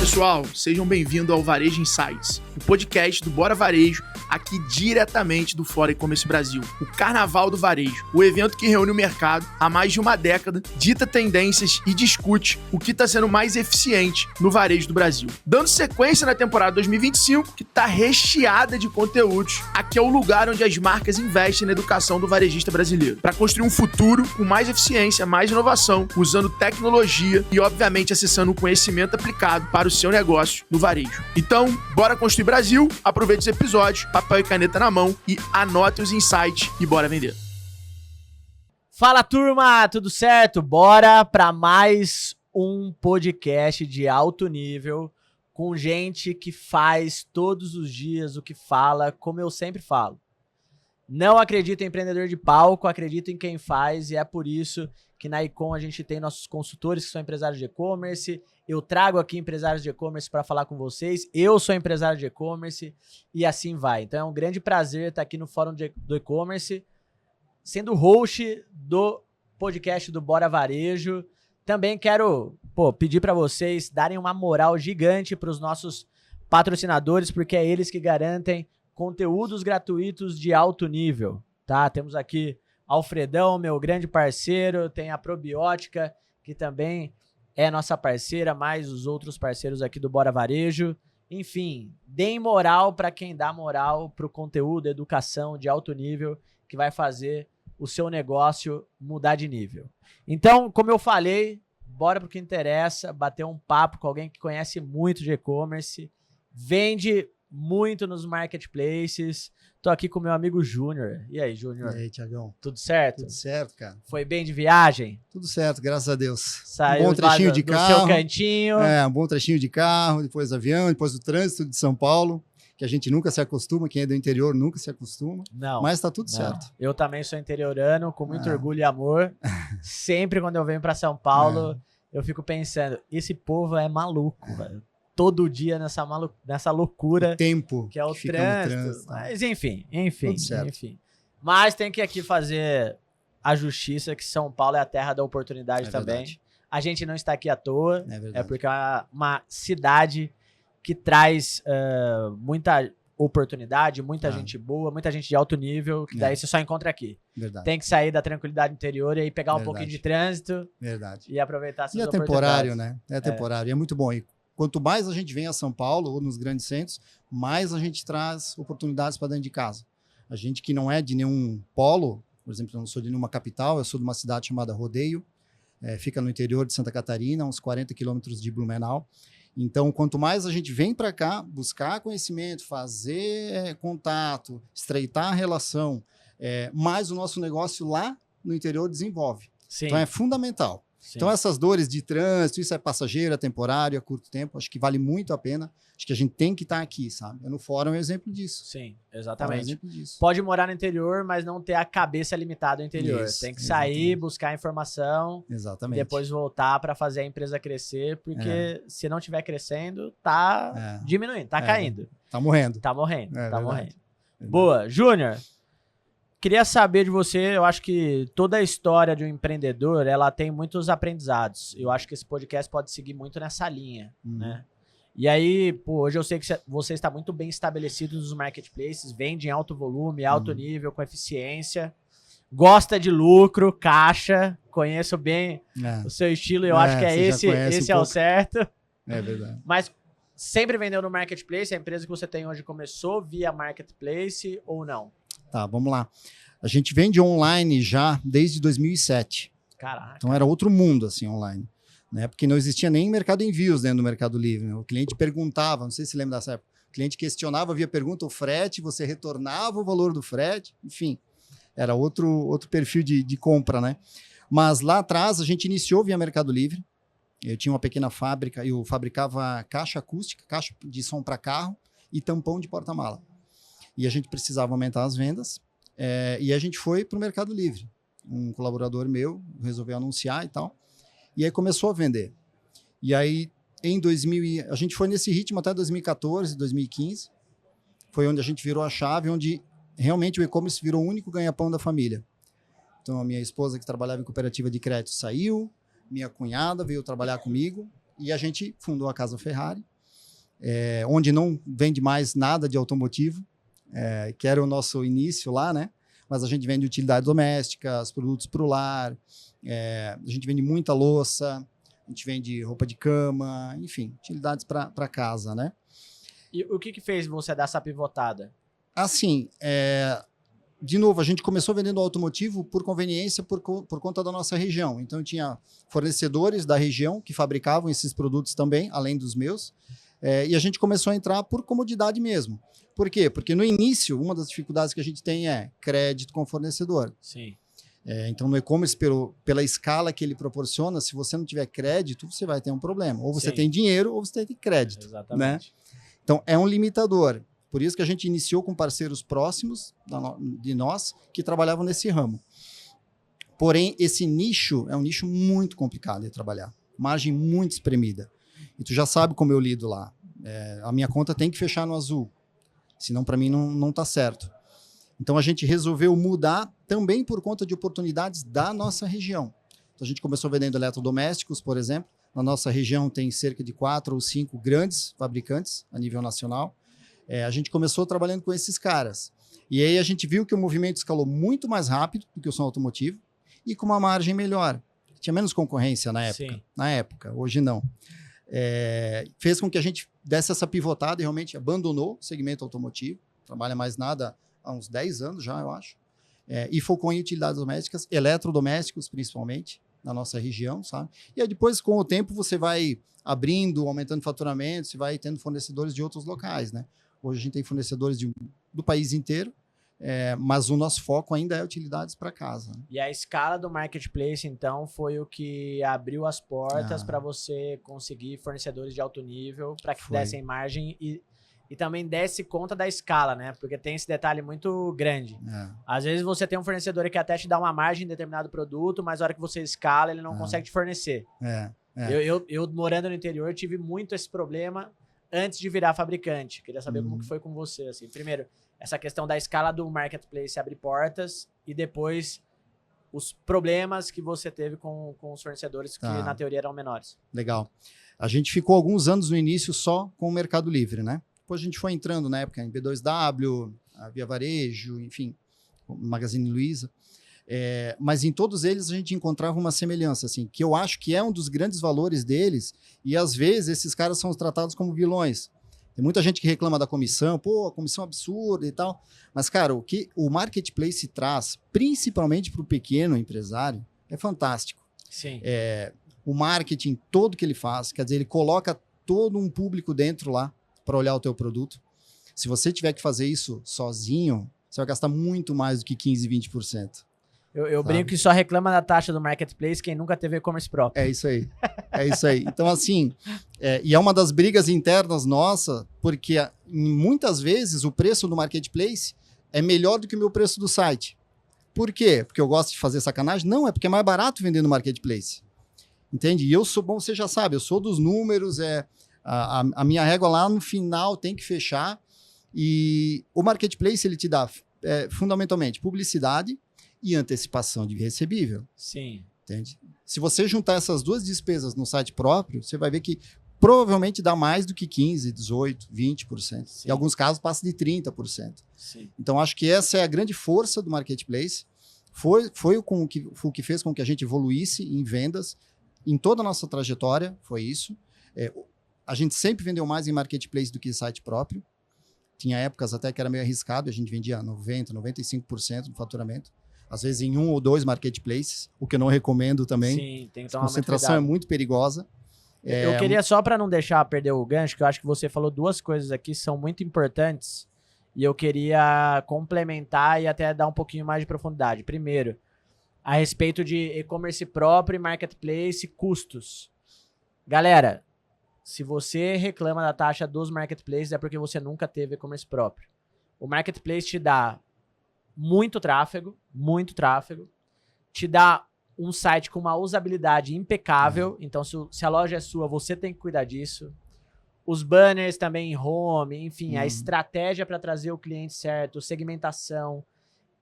pessoal, sejam bem-vindos ao Varejo Insights, o podcast do Bora Varejo, aqui diretamente do Fórum E-Commerce Brasil, o Carnaval do Varejo, o evento que reúne o mercado há mais de uma década, dita tendências e discute o que está sendo mais eficiente no varejo do Brasil. Dando sequência na temporada 2025, que está recheada de conteúdos, aqui é o lugar onde as marcas investem na educação do varejista brasileiro, para construir um futuro com mais eficiência, mais inovação, usando tecnologia e, obviamente, acessando o conhecimento aplicado para o seu negócio no varejo. Então, bora construir Brasil, aproveite os episódios, papel e caneta na mão e anote os insights e bora vender. Fala, turma, tudo certo? Bora para mais um podcast de alto nível com gente que faz todos os dias o que fala, como eu sempre falo. Não acredito em empreendedor de palco, acredito em quem faz, e é por isso que na Icom a gente tem nossos consultores que são empresários de e-commerce. Eu trago aqui empresários de e-commerce para falar com vocês. Eu sou empresário de e-commerce e assim vai. Então é um grande prazer estar aqui no Fórum do E-Commerce, sendo host do podcast do Bora Varejo. Também quero pedir para vocês darem uma moral gigante para os nossos patrocinadores, porque é eles que garantem conteúdos gratuitos de alto nível, tá? Temos aqui Alfredão, meu grande parceiro, tem a Probiótica, que também é nossa parceira, mais os outros parceiros aqui do Bora Varejo. Enfim, deem moral para quem dá moral para o conteúdo, educação de alto nível, que vai fazer o seu negócio mudar de nível. Então, como eu falei, bora pro que interessa, bater um papo com alguém que conhece muito de e-commerce, vende muito nos marketplaces. Tô aqui com meu amigo Júnior. E aí, Júnior? E aí, Thiagão? Tudo certo? Tudo certo, cara. Foi bem de viagem? Tudo certo, graças a Deus. Saiu um bom trechinho de do carro. seu cantinho. Um bom trechinho de carro, depois do avião, depois do trânsito de São Paulo, que a gente nunca se acostuma, quem é do interior nunca se acostuma. Não. Mas tá tudo certo. Eu também sou interiorano, com muito orgulho e amor. Sempre quando eu venho para São Paulo, eu fico pensando, esse povo é maluco, velho. Todo dia nessa loucura. O tempo que é o trânsito. Mas enfim. Mas tem que aqui fazer a justiça que São Paulo é a terra da oportunidade também. Verdade. A gente não está aqui à toa. É porque é uma cidade que traz muita oportunidade, muita gente boa, muita gente de alto nível, que daí você só encontra aqui. Verdade. Tem que sair da tranquilidade interior e aí pegar um pouquinho de trânsito. Verdade. E aproveitar essas oportunidades. E é temporário, né? É temporário. E é muito bom. E quanto mais a gente vem a São Paulo ou nos grandes centros, mais a gente traz oportunidades para dentro de casa. A gente que não é de nenhum polo, por exemplo, eu não sou de nenhuma capital, eu sou de uma cidade chamada Rodeio, fica no interior de Santa Catarina, uns 40 quilômetros de Blumenau. Então, quanto mais a gente vem para cá, buscar conhecimento, fazer contato, estreitar a relação, mais o nosso negócio lá no interior desenvolve. Sim. Então, é fundamental. Sim. Então, essas dores de trânsito, isso é passageiro, é temporário, é curto tempo, acho que vale muito a pena. Acho que a gente tem que estar aqui, sabe? No Fórum é um exemplo disso. Sim, exatamente. É um exemplo disso. Pode morar no interior, mas não ter a cabeça limitada ao interior. Isso, tem que sair, buscar informação, exatamente. E depois voltar para fazer a empresa crescer, porque se não estiver crescendo, tá diminuindo, tá caindo. Tá morrendo. Tá morrendo. Verdade. Boa. Júnior, queria saber de você, eu acho que toda a história de um empreendedor, ela tem muitos aprendizados. Eu acho que esse podcast pode seguir muito nessa linha, né? E aí, hoje eu sei que você está muito bem estabelecido nos marketplaces, vende em alto volume, alto nível, com eficiência, gosta de lucro, caixa, conheço bem o seu estilo, eu acho que esse é o certo. É verdade. Mas sempre vendeu no marketplace, a empresa que você tem hoje começou via marketplace ou não? Tá, vamos lá. A gente vende online já desde 2007. Caraca. Então era outro mundo, assim, online. Né? Porque não existia nem mercado envios dentro do Mercado Livre. Né? O cliente perguntava, não sei se lembra dessa época, o cliente questionava via pergunta o frete, você retornava o valor do frete, enfim. Era outro perfil de compra, né? Mas lá atrás a gente iniciou via Mercado Livre. Eu tinha uma pequena fábrica, eu fabricava caixa acústica, caixa de som para carro e tampão de porta-mala. E a gente precisava aumentar as vendas, e a gente foi para o Mercado Livre. Um colaborador meu resolveu anunciar e tal, e aí começou a vender. E aí, a gente foi nesse ritmo até 2014, 2015, foi onde a gente virou a chave, onde realmente o e-commerce virou o único ganha-pão da família. Então, a minha esposa, que trabalhava em cooperativa de crédito, saiu, minha cunhada veio trabalhar comigo, e a gente fundou a Casa Ferrari, onde não vende mais nada de automotivo, que era o nosso início lá, né? Mas a gente vende utilidades domésticas, produtos para o lar, a gente vende muita louça, a gente vende roupa de cama, enfim, utilidades para casa, né? E o que fez você dar essa pivotada? Assim, de novo, a gente começou vendendo automotivo por conveniência, por conta da nossa região. Então, tinha fornecedores da região que fabricavam esses produtos também, além dos meus. E a gente começou a entrar por comodidade mesmo. Por quê? Porque no início, uma das dificuldades que a gente tem é crédito com fornecedor. Sim. Então, no e-commerce, pela escala que ele proporciona, se você não tiver crédito, você vai ter um problema. Ou você Sim. tem dinheiro, ou você tem crédito. Exatamente. Né? Então, é um limitador. Por isso que a gente iniciou com parceiros próximos de nós que trabalhavam nesse ramo. Porém, esse nicho é um nicho muito complicado de trabalhar. Margem muito espremida. E tu já sabe como eu lido lá. A minha conta tem que fechar no azul. Senão, para mim, não está certo. Então, a gente resolveu mudar também por conta de oportunidades da nossa região. Então, a gente começou vendendo eletrodomésticos, por exemplo. Na nossa região tem cerca de 4 ou 5 grandes fabricantes a nível nacional. A gente começou trabalhando com esses caras. E aí a gente viu que o movimento escalou muito mais rápido do que o som automotivo e com uma margem melhor. Tinha menos concorrência na época. Sim. Na época, hoje não. Fez com que a gente desse essa pivotada e realmente abandonou o segmento automotivo. Trabalha mais nada há uns 10 anos já, eu acho. E focou em utilidades domésticas, eletrodomésticos principalmente, na nossa região, sabe? E aí depois, com o tempo, você vai abrindo, aumentando faturamento, você vai tendo fornecedores de outros locais, né? Hoje a gente tem fornecedores do país inteiro, mas o nosso foco ainda é utilidades para casa. Né? E a escala do marketplace, então, foi o que abriu as portas para você conseguir fornecedores de alto nível, para que dessem margem e também desse conta da escala, né? Porque tem esse detalhe muito grande. Às vezes você tem um fornecedor que até te dá uma margem em determinado produto, mas na hora que você escala, ele não consegue te fornecer. Eu, morando no interior, tive muito esse problema antes de virar fabricante. Queria saber como que foi com você, assim. Primeiro, essa questão da escala do marketplace abre portas e depois os problemas que você teve com os fornecedores que na teoria eram menores. Legal. A gente ficou alguns anos no início só com o Mercado Livre, né? Depois a gente foi entrando na época em B2W, a Via Varejo, enfim, o Magazine Luiza. Mas em todos eles a gente encontrava uma semelhança, assim, que eu acho que é um dos grandes valores deles, e às vezes esses caras são tratados como vilões. Tem muita gente que reclama da comissão, pô, a comissão é absurda e tal, mas, cara, o que o marketplace traz, principalmente para o pequeno empresário, é fantástico. Sim. O marketing todo que ele faz, quer dizer, ele coloca todo um público dentro lá para olhar o teu produto. Se você tiver que fazer isso sozinho, você vai gastar muito mais do que 15%, 20%. Eu brinco que só reclama da taxa do marketplace quem nunca teve e-commerce próprio. É isso aí. É isso aí. Então, assim, e é uma das brigas internas nossa, porque muitas vezes o preço do marketplace é melhor do que o meu preço do site. Por quê? Porque eu gosto de fazer sacanagem? Não, é porque é mais barato vender no marketplace. Entende? E eu sou, bom, você já sabe, eu sou dos números, a minha régua lá no final tem que fechar. E o marketplace, ele te dá fundamentalmente publicidade e antecipação de recebível. Sim. Entende? Se você juntar essas duas despesas no site próprio, você vai ver que provavelmente dá mais do que 15%, 18%, 20%. Sim. Em alguns casos passa de 30%. Sim. Então, acho que essa é a grande força do marketplace. Foi o que fez com que a gente evoluísse em vendas. Em toda a nossa trajetória, foi isso. A gente sempre vendeu mais em marketplace do que em site próprio. Tinha épocas até que era meio arriscado, a gente vendia 90%, 95% do faturamento. Às vezes em 1 ou 2 marketplaces, o que eu não recomendo também. Sim, tem que tomar A concentração é muito perigosa. Eu queria só, para não deixar perder o gancho, que eu acho que você falou duas coisas aqui que são muito importantes e eu queria complementar e até dar um pouquinho mais de profundidade. Primeiro, a respeito de e-commerce próprio e marketplace, custos. Galera, se você reclama da taxa dos marketplaces é porque você nunca teve e-commerce próprio. O marketplace te dá muito tráfego, te dá um site com uma usabilidade impecável, então se a loja é sua, você tem que cuidar disso. Os banners também em home, enfim, a estratégia para trazer o cliente certo, segmentação.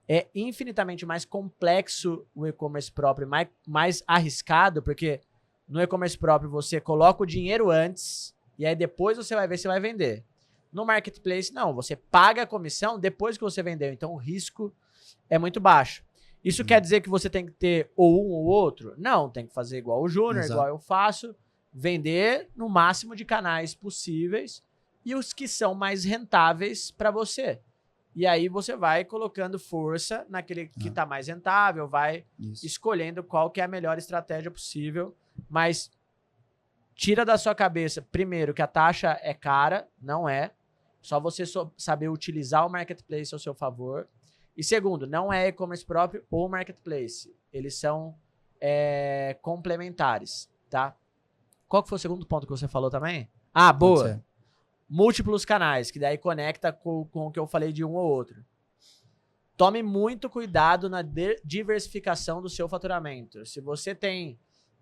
É infinitamente mais complexo o e-commerce próprio, mais arriscado, porque no e-commerce próprio você coloca o dinheiro antes E aí depois você vai ver se vai vender. No marketplace, não. Você paga a comissão depois que você vendeu. Então o risco é muito baixo. Isso quer dizer que você tem que ter ou um ou outro? Não, tem que fazer igual o Júnior, igual eu faço. Vender no máximo de canais possíveis e os que são mais rentáveis para você. E aí você vai colocando força naquele que está mais rentável, vai escolhendo qual que é a melhor estratégia possível, mas tira da sua cabeça, primeiro, que a taxa é cara, não é. Só você saber utilizar o marketplace ao seu favor. E segundo, não é e-commerce próprio ou marketplace. Eles são complementares, tá? Qual que foi o segundo ponto que você falou também? Ah, boa. Múltiplos canais, que daí conecta com o que eu falei de um ou outro. Tome muito cuidado na diversificação do seu faturamento. Se você tem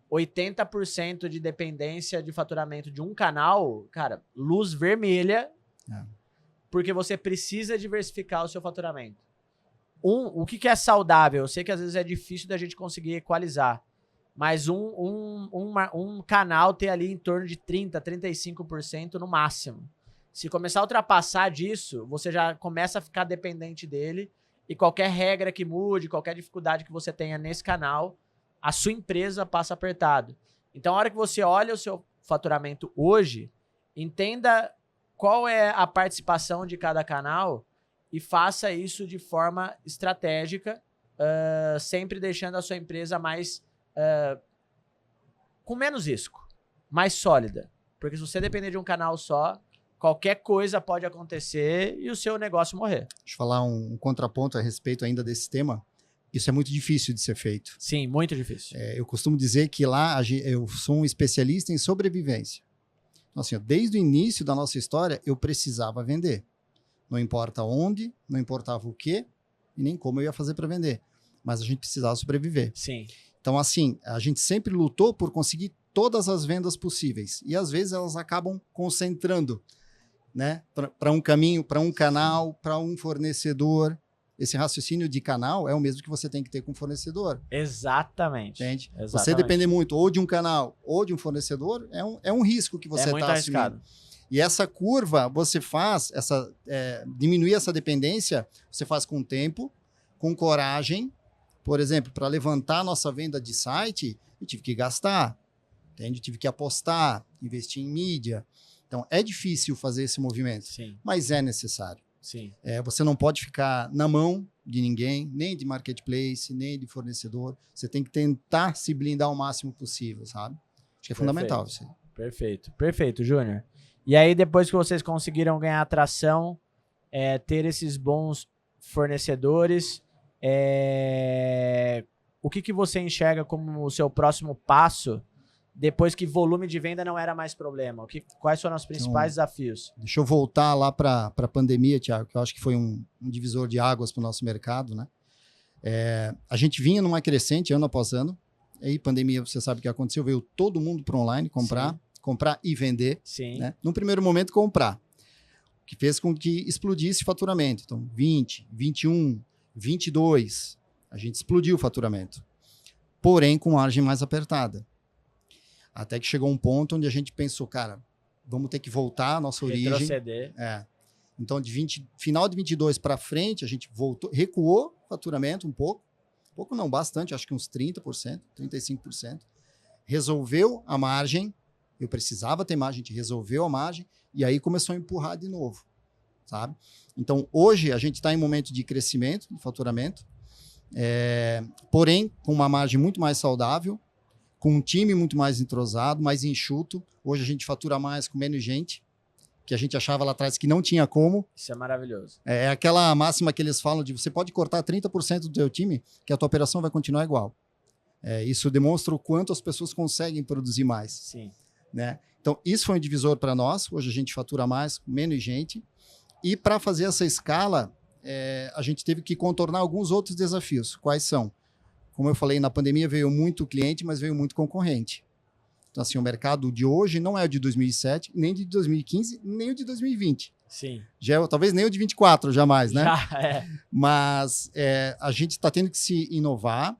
80% de dependência de faturamento de um canal, cara, luz vermelha, porque você precisa diversificar o seu faturamento. O que é saudável? Eu sei que às vezes é difícil da gente conseguir equalizar, mas um canal ter ali em torno de 30%, 35% no máximo. Se começar a ultrapassar disso, você já começa a ficar dependente dele e qualquer regra que mude, qualquer dificuldade que você tenha nesse canal, a sua empresa passa apertado. Então, a hora que você olha o seu faturamento hoje, entenda qual é a participação de cada canal e faça isso de forma estratégica, sempre deixando a sua empresa mais com menos risco, mais sólida. Porque se você depender de um canal só, qualquer coisa pode acontecer e o seu negócio morrer. Deixa eu falar um contraponto a respeito ainda desse tema. Isso é muito difícil de ser feito. Sim, muito difícil. Eu costumo dizer que lá eu sou um especialista em sobrevivência. Então, assim, desde o início da nossa história, eu precisava vender. Não importa onde, não importava o quê e nem como eu ia fazer para vender. Mas a gente precisava sobreviver. Sim. Então, assim, a gente sempre lutou por conseguir todas as vendas possíveis. E, às vezes, elas acabam concentrando, né, para um caminho, para um canal, para um fornecedor. Esse raciocínio de canal é o mesmo que você tem que ter com o fornecedor. Exatamente. Entende? Exatamente. Você depender muito ou de um canal ou de um fornecedor, é um risco que você está assumindo. E essa curva, você faz, diminuir essa dependência, você faz com tempo, com coragem. Por exemplo, para levantar a nossa venda de site, eu tive que gastar, entende? Eu tive que apostar, investir em mídia. Então, é difícil fazer esse movimento, Sim. Mas é necessário. Sim. Você não pode ficar na mão de ninguém, nem de marketplace, nem de fornecedor. Você tem que tentar se blindar o máximo possível, sabe? Acho que é fundamental isso aí. Perfeito. Perfeito, Júnior. E aí, depois que vocês conseguiram ganhar atração, ter esses bons fornecedores, o que você enxerga como o seu próximo passo depois que volume de venda não era mais problema? Quais foram os principais desafios? Deixa eu voltar lá para a pandemia, Thiago, que eu acho que foi um divisor de águas para o nosso mercado, né? A gente vinha numa crescente ano após ano, e aí pandemia, você sabe o que aconteceu, veio todo mundo para online comprar e vender. Sim. Né? Num primeiro momento, comprar, que fez com que explodisse o faturamento. Então, 20, 21, 22, a gente explodiu o faturamento, porém com margem mais apertada. Até que chegou um ponto onde a gente pensou, cara, vamos ter que voltar à nossa origem. Retroceder. Então, final de 22 para frente, a gente recuou o faturamento um pouco. Pouco não, bastante, acho que uns 30%, 35%. Resolveu a margem. Eu precisava ter margem, a gente resolveu a margem. E aí começou a empurrar de novo, sabe? Então, hoje, a gente está em momento de crescimento, de faturamento. Porém, com uma margem muito mais saudável, com um time muito mais entrosado, mais enxuto. Hoje a gente fatura mais com menos gente, que a gente achava lá atrás que não tinha como. Isso é maravilhoso. É aquela máxima que eles falam de você pode cortar 30% do teu time, que a tua operação vai continuar igual. Isso demonstra o quanto as pessoas conseguem produzir mais. Sim. Né? Então, isso foi um divisor para nós. Hoje a gente fatura mais com menos gente. E para fazer essa escala, a gente teve que contornar alguns outros desafios. Quais são? Como eu falei, na pandemia veio muito cliente, mas veio muito concorrente. Então, assim, o mercado de hoje não é o de 2007, nem de 2015, nem o de 2020. Sim. Talvez nem o de 24, jamais, né? Já. Mas a gente está tendo que se inovar.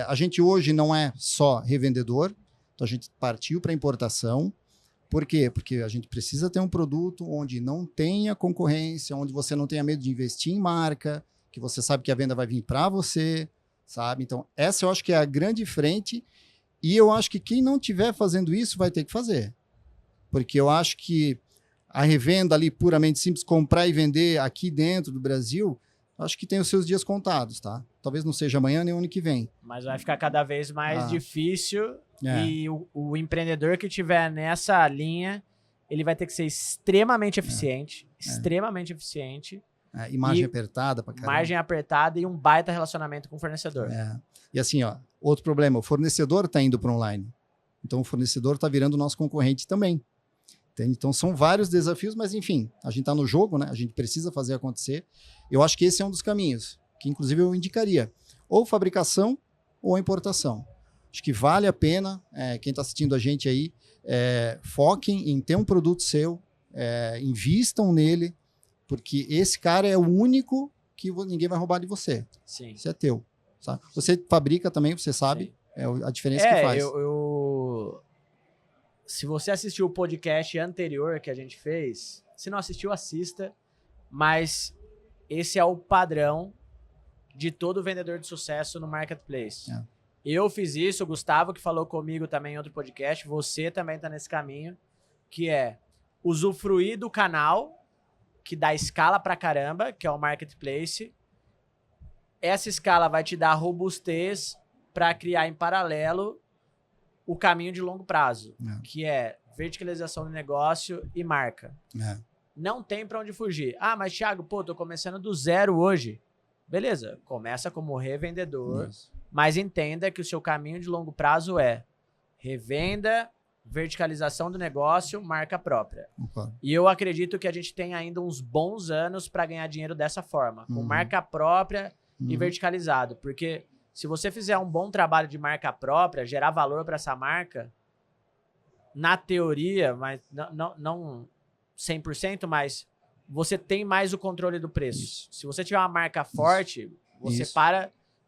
A gente hoje não é só revendedor, então a gente partiu para importação. Por quê? Porque a gente precisa ter um produto onde não tenha concorrência, onde você não tenha medo de investir em marca, que você sabe que a venda vai vir para você, sabe? Então, essa eu acho que é a grande frente, e eu acho que quem não estiver fazendo isso vai ter que fazer. Porque eu acho que a revenda ali puramente simples, comprar e vender aqui dentro do Brasil, acho que tem os seus dias contados, tá? Talvez não seja amanhã nem o ano que vem. Mas vai ficar cada vez mais difícil É. e o empreendedor que tiver nessa linha, ele vai ter que ser extremamente eficiente, extremamente eficiente. E margem apertada pra caramba. Margem apertada e um baita relacionamento com o fornecedor. E assim, ó, outro problema, o fornecedor tá indo para online. Então o fornecedor tá virando nosso concorrente também. Entende? Então são vários desafios, mas enfim, a gente tá no jogo, né? A gente precisa fazer acontecer. Eu acho que esse é um dos caminhos, que inclusive eu indicaria. Ou fabricação ou importação. Acho que vale a pena, quem está assistindo a gente aí, foquem em ter um produto seu, invistam nele, porque esse cara é o único que ninguém vai roubar de você. Sim. Isso é teu. Sabe? Você fabrica também, você sabe a diferença que faz. Se você assistiu o podcast anterior que a gente fez, se não assistiu, assista, mas esse é o padrão de todo vendedor de sucesso no marketplace. Eu fiz isso, o Gustavo que falou comigo também em outro podcast, você também está nesse caminho, que é usufruir do canal, que dá escala pra caramba, que é o marketplace. Essa escala vai te dar robustez para criar em paralelo o caminho de longo prazo, que é verticalização do negócio e marca. Não tem para onde fugir. Ah, mas Thiago, tô começando do zero hoje. Beleza, começa como revendedor, mas entenda que o seu caminho de longo prazo é revenda, verticalização do negócio, marca própria. E eu acredito que a gente tem ainda uns bons anos para ganhar dinheiro dessa forma, com marca própria e verticalizado, porque se você fizer um bom trabalho de marca própria, gerar valor para essa marca, na teoria, mas não 100%, mas você tem mais o controle do preço. Isso. Se você tiver uma marca forte,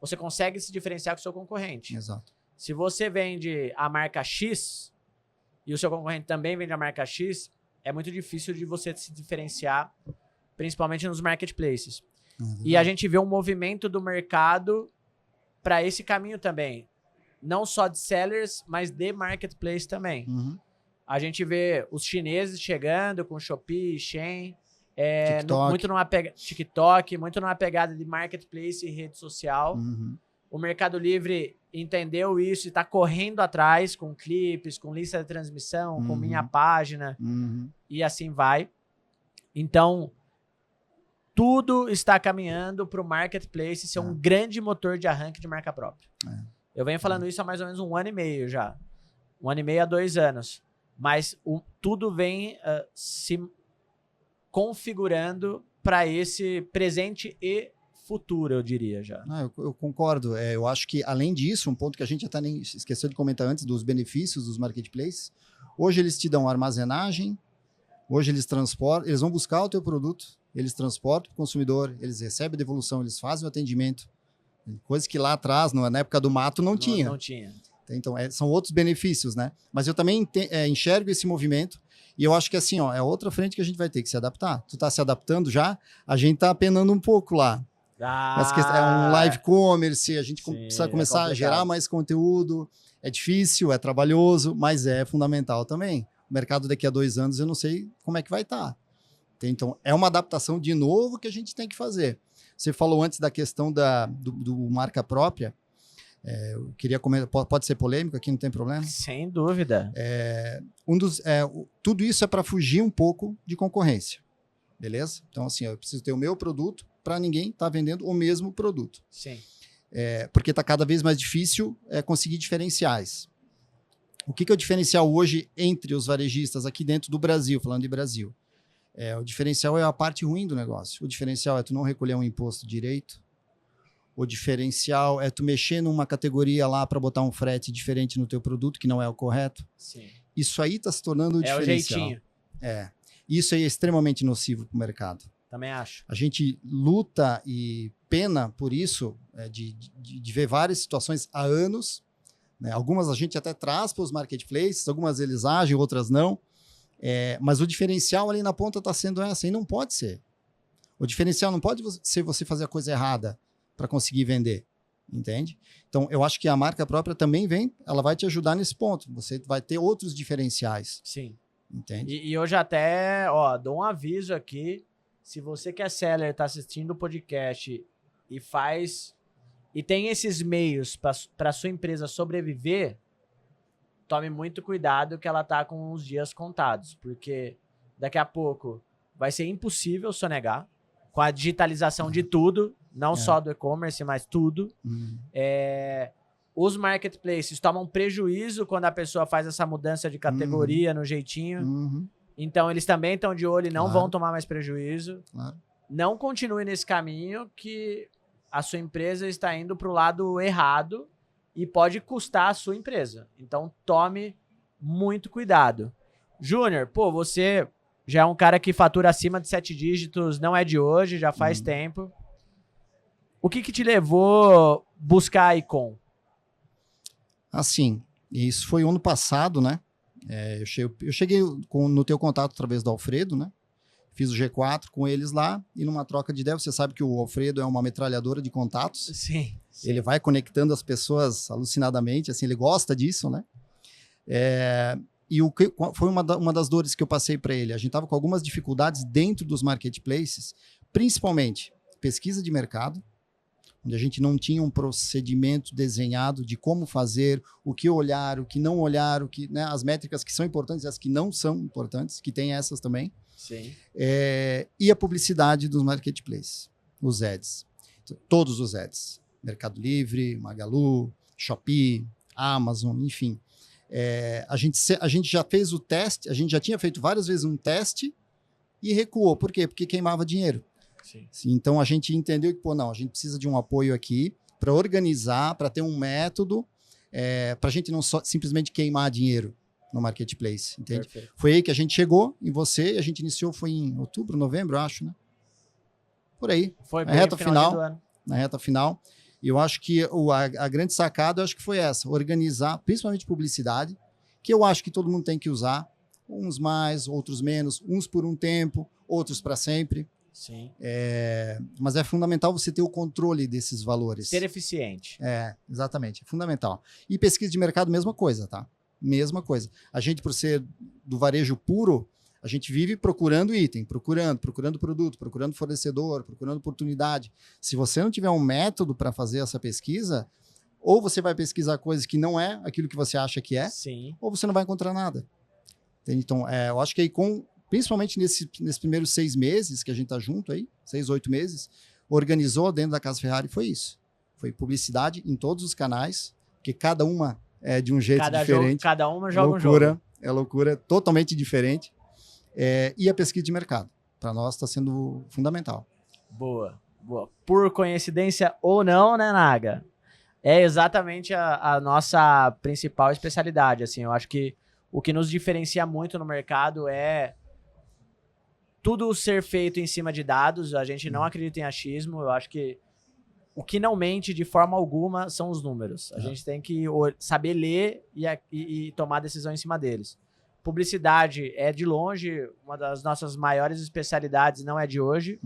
você consegue se diferenciar com o seu concorrente. Exato. Se você vende a marca X e o seu concorrente também vende a marca X, é muito difícil de você se diferenciar, principalmente nos marketplaces. E a gente vê um movimento do mercado para esse caminho também. Não só de sellers, mas de marketplace também. A gente vê os chineses chegando com Shopee, Shein, TikTok, muito numa pegada de marketplace e rede social. O Mercado Livre entendeu isso e está correndo atrás com clipes, com lista de transmissão, com minha página e assim vai. Então, tudo está caminhando para o marketplace ser um grande motor de arranque de marca própria. Eu venho falando isso há mais ou menos 1 ano e meio já. 1 ano e meio a 2 anos. Mas tudo vem se configurando para esse presente e futuro, eu diria já. Eu concordo. Eu acho que, além disso, um ponto que a gente até nem esqueceu de comentar antes, dos benefícios dos marketplaces, hoje eles te dão armazenagem, hoje eles transportam, eles vão buscar o teu produto, eles transportam para o consumidor, eles recebem a devolução, eles fazem o atendimento. Coisa que lá atrás, na época do mato, não tinha. Não tinha. Então, são outros benefícios, né? Mas eu também enxergo esse movimento e eu acho que assim, é outra frente que a gente vai ter que se adaptar. Tu tá se adaptando já, a gente tá penando um pouco lá. É um live commerce, a gente precisa começar a gerar mais conteúdo. É difícil, é trabalhoso, mas é fundamental também. O mercado daqui a 2 anos eu não sei como é que vai estar. Então, é uma adaptação de novo que a gente tem que fazer. Você falou antes da questão do marca própria. Eu queria comentar, pode ser polêmico aqui, não tem problema? Sem dúvida. Tudo isso é para fugir um pouco de concorrência. Beleza? Então, assim, eu preciso ter o meu produto para ninguém estar vendendo o mesmo produto. Sim. Porque está cada vez mais difícil conseguir diferenciais. O que é o diferencial hoje entre os varejistas aqui dentro do Brasil, falando de Brasil? O diferencial é a parte ruim do negócio. O diferencial é tu não recolher um imposto direito. O diferencial é tu mexer numa categoria lá para botar um frete diferente no teu produto, que não é o correto. Sim. Isso aí está se tornando o diferencial. É o jeitinho. Isso aí é extremamente nocivo para o mercado. Também acho. A gente luta e pena por isso, de ver várias situações há anos. Né? Algumas a gente até traz para os marketplaces, algumas eles agem, outras não. Mas o diferencial ali na ponta está sendo essa, e não pode ser. O diferencial não pode ser você fazer a coisa errada para conseguir vender, entende? Então, eu acho que a marca própria também ela vai te ajudar nesse ponto. Você vai ter outros diferenciais. Sim. Entende? E hoje até, dou um aviso aqui, se você que é seller, tá assistindo o podcast e tem esses meios para sua empresa sobreviver, tome muito cuidado que ela tá com os dias contados, porque daqui a pouco vai ser impossível sonegar com a digitalização de tudo, não só do e-commerce, mas tudo. Os marketplaces tomam prejuízo quando a pessoa faz essa mudança de categoria no jeitinho. Então, eles também estão de olho e não vão tomar mais prejuízo. Não continue nesse caminho que a sua empresa está indo para o lado errado e pode custar a sua empresa. Então, tome muito cuidado. Júnior, você já é um cara que fatura acima de 7 dígitos, não é de hoje, já faz tempo. O que te levou buscar a Icon? Assim, isso foi ano passado, né? Eu cheguei no teu contato através do Alfredo, né? Fiz o G4 com eles lá e numa troca de ideia, você sabe que o Alfredo é uma metralhadora de contatos. Sim. Ele vai conectando as pessoas alucinadamente, assim, ele gosta disso, né? E foi uma das dores que eu passei para ele. A gente estava com algumas dificuldades dentro dos marketplaces, principalmente pesquisa de mercado, onde a gente não tinha um procedimento desenhado de como fazer, o que olhar, o que não olhar, né, as métricas que são importantes e as que não são importantes, que tem essas também. Sim. E a publicidade dos marketplaces, os ads. Todos os ads. Mercado Livre, Magalu, Shopee, Amazon, enfim. A gente já fez o teste, a gente já tinha feito várias vezes um teste e recuou. Por quê? Porque queimava dinheiro. Sim. Então a gente entendeu que, a gente precisa de um apoio aqui para organizar, para ter um método, para a gente não só simplesmente queimar dinheiro no marketplace, entende? Perfeito. Foi aí que a gente chegou em você, e a gente iniciou, foi em outubro, novembro, eu acho, né? Por aí. Foi na bem reta final do ano. Na reta final. E eu acho que a grande sacada, eu acho que foi essa, organizar, principalmente publicidade, que eu acho que todo mundo tem que usar, uns mais, outros menos, uns por um tempo, outros para sempre. Sim. Mas é fundamental você ter o controle desses valores. Ser eficiente. Exatamente, é fundamental. E pesquisa de mercado, mesma coisa, tá? Mesma coisa. A gente, por ser do varejo puro, a gente vive procurando item, procurando produto, procurando fornecedor, procurando oportunidade. Se você não tiver um método para fazer essa pesquisa, ou você vai pesquisar coisas que não é aquilo que você acha que é, Sim. ou você não vai encontrar nada. Entende? Então, eu acho que aí, principalmente nesses primeiros 6 meses que a gente está junto aí, 6, 8 meses, organizou dentro da Casa Ferrari, foi isso. Foi publicidade em todos os canais, porque cada uma é de um jeito diferente. Cada uma joga um jogo. É loucura, totalmente diferente. E a pesquisa de mercado, para nós está sendo fundamental. Boa. Por coincidência ou não, né, Naga? É exatamente a nossa principal especialidade. Assim, eu acho que o que nos diferencia muito no mercado é tudo ser feito em cima de dados. A gente não acredita em achismo. Eu acho que o que não mente de forma alguma são os números. A gente tem que saber ler e tomar decisão em cima deles. Publicidade é, de longe, uma das nossas maiores especialidades, não é de hoje.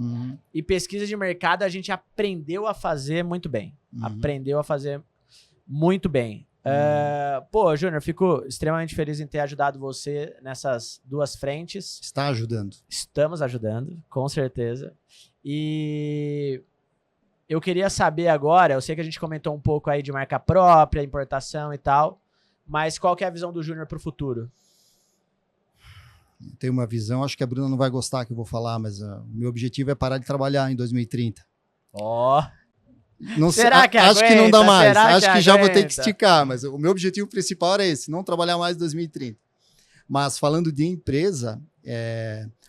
E pesquisa de mercado a gente aprendeu a fazer muito bem. Aprendeu a fazer muito bem. Júnior, fico extremamente feliz em ter ajudado você nessas 2 frentes. Está ajudando. Estamos ajudando, com certeza. E eu queria saber agora, eu sei que a gente comentou um pouco aí de marca própria, importação e tal, mas qual que é a visão do Júnior para o futuro? Tem uma visão, acho que a Bruna não vai gostar que eu vou falar, mas o meu objetivo é parar de trabalhar em 2030. Será que acho que não dá mais, acho que já vou ter aguenta? que esticar, mas o meu objetivo principal era esse, não trabalhar mais em 2030. Mas falando de empresa,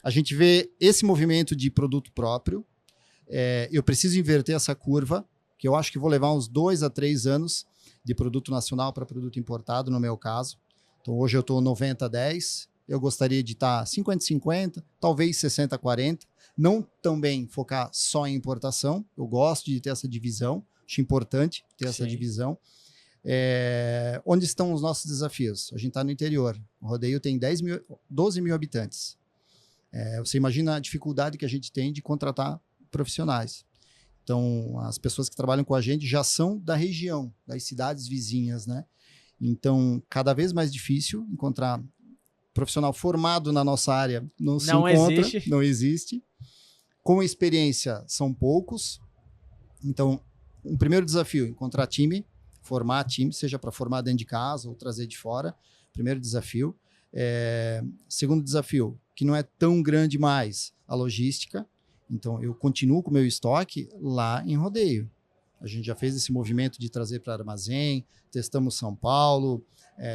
a gente vê esse movimento de produto próprio, eu preciso inverter essa curva, que eu acho que vou levar uns 2 a 3 anos de produto nacional para produto importado, no meu caso. Então hoje eu estou 90-10, eu gostaria de estar 50-50, talvez 60-40, não também focar só em importação, eu gosto de ter essa divisão, acho importante ter essa divisão, Onde estão os nossos desafios? A gente está no interior. O rodeio tem 12 mil habitantes. Você imagina a dificuldade que a gente tem de contratar profissionais. Então, as pessoas que trabalham com a gente já são da região, das cidades vizinhas, né? Então, cada vez mais difícil encontrar profissional formado na nossa área. Não existe. Com experiência, são poucos. Então, um primeiro desafio, encontrar time, formar time, seja para formar dentro de casa ou trazer de fora. Primeiro desafio. Segundo desafio, que não é tão grande mais, a logística. Então, eu continuo com o meu estoque lá em Rodeio. A gente já fez esse movimento de trazer para armazém, testamos São Paulo,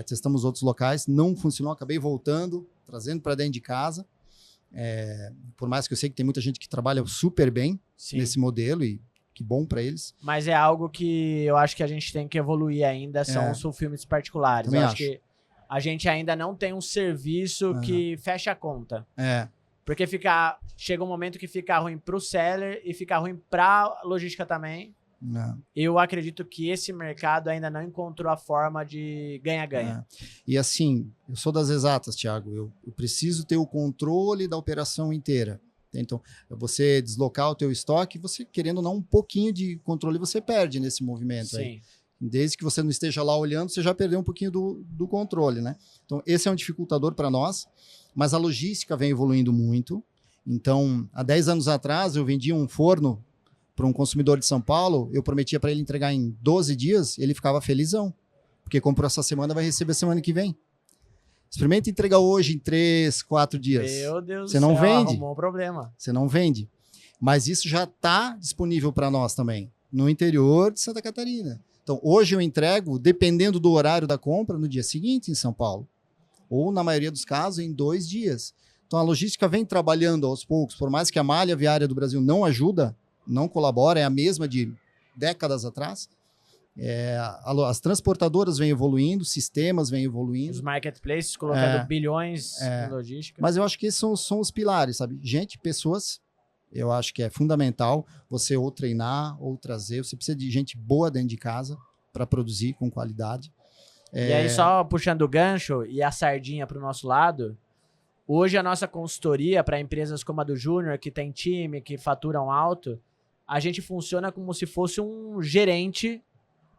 testamos outros locais, não funcionou, acabei voltando, trazendo para dentro de casa. Por mais que eu sei que tem muita gente que trabalha super bem nesse modelo e que bom para eles. Mas é algo que eu acho que a gente tem que evoluir ainda, são os sulfilmes particulares. Também eu acho que a gente ainda não tem um serviço que fecha a conta. Porque chega um momento que fica ruim pro seller e fica ruim pra logística também. Eu acredito que esse mercado ainda não encontrou a forma de ganha-ganha. E assim, eu sou das exatas, Thiago. Eu preciso ter o controle da operação inteira. Então, você deslocar o teu estoque, você querendo ou não um pouquinho de controle, você perde nesse movimento. Sim. Aí. Desde que você não esteja lá olhando, você já perdeu um pouquinho do controle, né? Então, esse é um dificultador para nós, mas a logística vem evoluindo muito. Então, há 10 anos atrás, eu vendia um forno para um consumidor de São Paulo, eu prometia para ele entregar em 12 dias, ele ficava felizão, porque comprou essa semana, vai receber semana que vem. Experimenta entregar hoje em 3, 4 dias. Meu Deus do céu, vende. Arrumou um problema. Você não vende. Mas isso já está disponível para nós também, no interior de Santa Catarina. Então, hoje eu entrego, dependendo do horário da compra, no dia seguinte em São Paulo. Ou, na maioria dos casos, em 2 dias. Então, a logística vem trabalhando aos poucos. Por mais que a malha viária do Brasil não ajuda, não colabora, é a mesma de décadas atrás. As transportadoras vêm evoluindo, sistemas vêm evoluindo. Os marketplaces colocando bilhões em logística. Mas eu acho que esses são os pilares, sabe? Gente, pessoas... Eu acho que é fundamental você ou treinar ou trazer. Você precisa de gente boa dentro de casa para produzir com qualidade. E aí, só puxando o gancho e a sardinha para o nosso lado, hoje a nossa consultoria para empresas como a do Júnior, que tem time, que faturam alto, a gente funciona como se fosse um gerente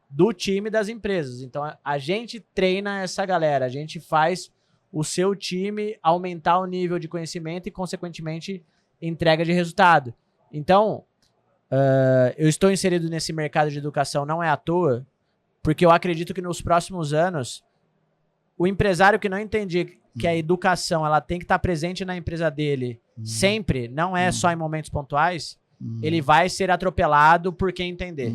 do time das empresas. Então, a gente treina essa galera, a gente faz o seu time aumentar o nível de conhecimento e, consequentemente, entrega de resultado. Então, eu estou inserido nesse mercado de educação não é à toa, porque eu acredito que nos próximos anos, o empresário que não entende que a educação ela tem que estar presente na empresa dele sempre, não é só em momentos pontuais, ele vai ser atropelado por quem entender.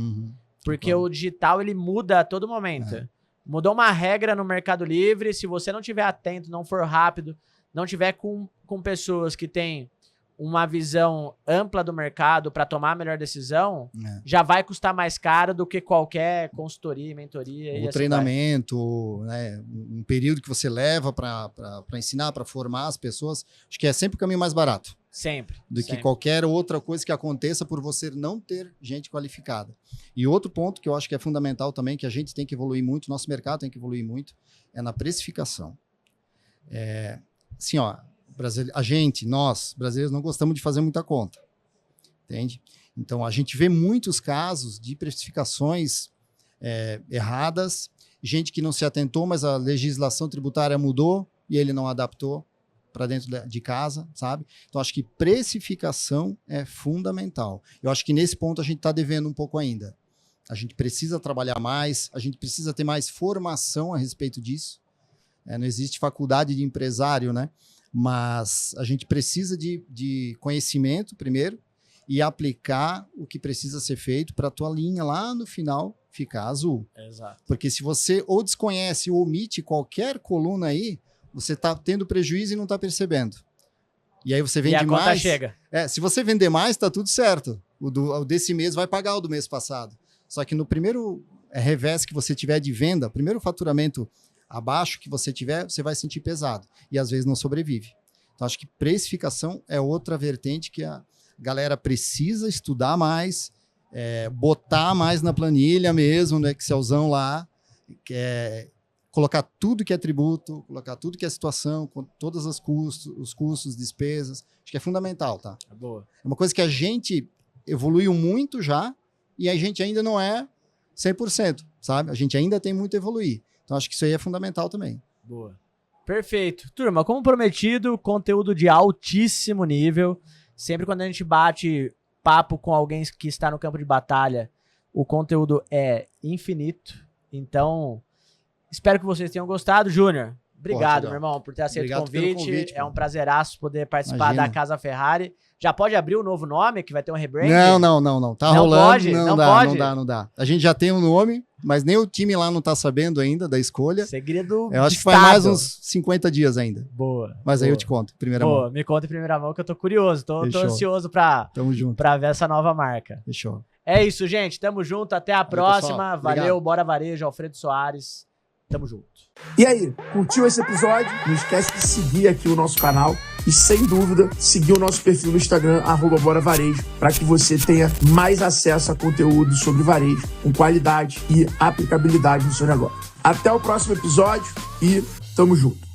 Porque o digital, ele muda a todo momento. Mudou uma regra no Mercado Livre, se você não estiver atento, não for rápido, não tiver com pessoas que têm uma visão ampla do mercado para tomar a melhor decisão, já vai custar mais caro do que qualquer consultoria, mentoria. O treinamento, né, um período que você leva para ensinar, para formar as pessoas, acho que é sempre o caminho mais barato. Sempre. Que qualquer outra coisa que aconteça por você não ter gente qualificada. E outro ponto que eu acho que é fundamental também, que a gente tem que evoluir muito, nosso mercado tem que evoluir muito, é na precificação. Assim, ó, nós, brasileiros, não gostamos de fazer muita conta, entende? Então, a gente vê muitos casos de precificações erradas, gente que não se atentou, mas a legislação tributária mudou e ele não adaptou para dentro de casa, sabe? Então, acho que precificação é fundamental. Eu acho que nesse ponto a gente está devendo um pouco ainda. A gente precisa trabalhar mais, a gente precisa ter mais formação a respeito disso. Não existe faculdade de empresário, né? Mas a gente precisa de conhecimento primeiro e aplicar o que precisa ser feito para a tua linha lá no final ficar azul. Exato. Porque se você ou desconhece ou omite qualquer coluna aí, você está tendo prejuízo e não está percebendo. E aí você vende mais. E a conta chega. Se você vender mais, está tudo certo. O desse mês vai pagar o do mês passado. Só que no primeiro revés que você tiver de venda, primeiro faturamento abaixo que você tiver, você vai sentir pesado. E às vezes não sobrevive. Então, acho que precificação é outra vertente que a galera precisa estudar mais, botar mais na planilha mesmo, no Excelzão lá, que é colocar tudo que é tributo, colocar tudo que é situação, com todos os custos, despesas. Acho que é fundamental, tá? Boa. É uma coisa que a gente evoluiu muito já e a gente ainda não é 100%, sabe? A gente ainda tem muito a evoluir. Então, acho que isso aí é fundamental também. Boa. Perfeito. Turma, como prometido, conteúdo de altíssimo nível. Sempre quando a gente bate papo com alguém que está no campo de batalha, o conteúdo é infinito. Então, espero que vocês tenham gostado. Júnior, obrigado, meu irmão, por ter aceito o convite. É um prazeraço poder participar da Casa Ferrari. Já pode abrir um novo nome, que vai ter um rebrand? Não. Tá não rolando. Pode? Não dá. A gente já tem um nome, mas nem o time lá não tá sabendo ainda da escolha. Segredo Eu acho que vai mais uns 50 dias ainda. Boa. Mas aí eu te conto, em primeira mão. Me conta em primeira mão, que eu tô curioso. Tô ansioso pra ver essa nova marca. Fechou. É isso, gente. Tamo junto. Até a próxima. Valeu, Bora Varejo, Alfredo Soares. Tamo junto. E aí, curtiu esse episódio? Não esquece de seguir aqui o nosso canal e, sem dúvida, seguir o nosso perfil no Instagram, @BoraVarejo, para que você tenha mais acesso a conteúdo sobre varejo, com qualidade e aplicabilidade no seu negócio. Até o próximo episódio e tamo junto.